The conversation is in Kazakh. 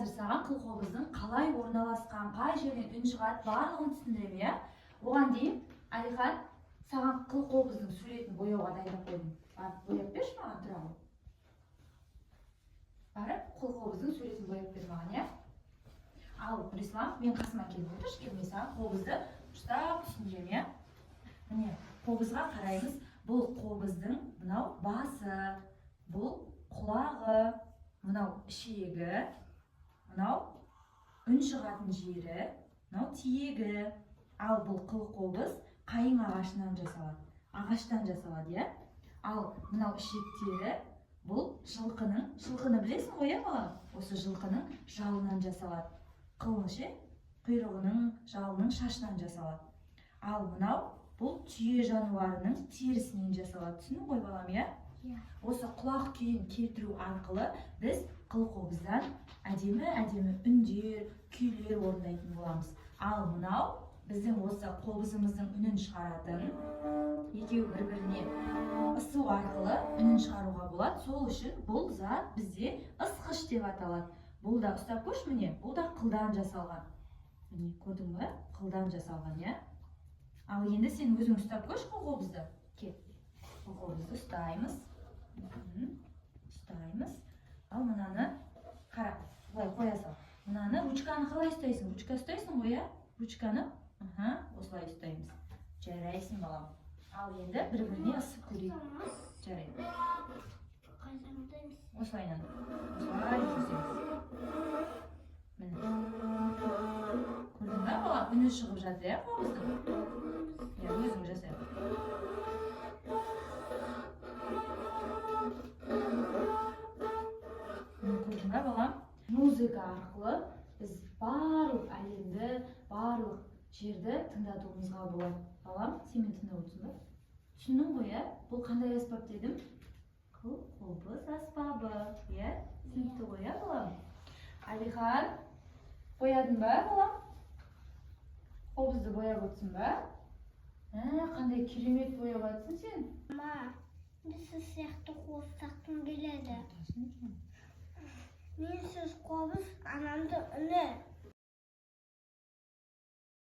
қазір саған қылқобыздың қалай орналасқан, қай жерден үн шығады, барлығын түсіндіремін, иә? Оған дейін Алихан саған қылқобыздың суретін бояуға дайындап қойдым. Барып бояп берші маған, тұра ғой. Барып қылқобыздың суретін бояп бер маған, иә? Ал Нұрислам, мен қасыма келіп отыршы, келіп мен саған қобызды ұштап түсіндіремін, иә? Міне, қобызға қараймыз. Бұл қобыздың мынау басы, бұл құлағы, мынау ішегі, мынау үн шығатын жері, мынау тиегі. Ал бұл қылқобыз қайың ағашынан жасалады. Ағаштан жасалады, иә? Ал мынау ішектері бұл жылқыны білесің ғой, иә балам? Осы жылқының жалынан жасалады. Қылы ше, құйрығының, жалының шашынан жасалады. Ал мынау бұл түйе жануарының терісінен жасалады. Түсіндің ғой балам, иә? Осы құлақ күйін келтіру арқылы біз қылқобыздан әдемі үндер, күйлер орындайтын боламыз. Ал мынау біздің осы қобызымыздың үнін шығаратын, екеуі бір-біріне ысу арқылы үнін шығаруға болады. Сол үшін бұл зат бізде ысқыш деп аталады. Бұл да ұстап көрші, міне, бұл да қылдан жасалған. Міне, көрдің бе? Қылдан жасалған, иә? Ал енді сен өзің ұстап көрші қылқобызды. Кел. Қылқобызды ұстаймыз. Ұстаймыз. Ал мынаны қара, былай қоя сал. Мынаны ручканы қалай ұстайсың? Ручка ұстайсың ғой, иә? Ручканы осылай ұстаймыз. Жарайсың, балам. Ал енді бір-біріне ысып көрейік. Жарайды. Осылайнан. Осылай жүрсеңіз. Міне. Көрдің бе, балам? Үні шығып жатыр, иә, қобыздың? Иә, өзің жасай. Көрдің бе, балам? Музыка арқылы біз барлық әлемді, барлық жерді тыңдатуымызға болады. Балам, сен мен тыңдап отырсың ба? Түсіндің ғой, иә? Бұл қандай аспап дедім? Қылқобыз аспабы, иә? Түсінікті ғой, иә, балам? Алихан, боядың ба, балам? Қобызды бояп отырсың ба? Қандай керемет бояп отырсың сен? Мама, біз сияқты қобыз таққым келеді. Мен сіз қобыз анамды үні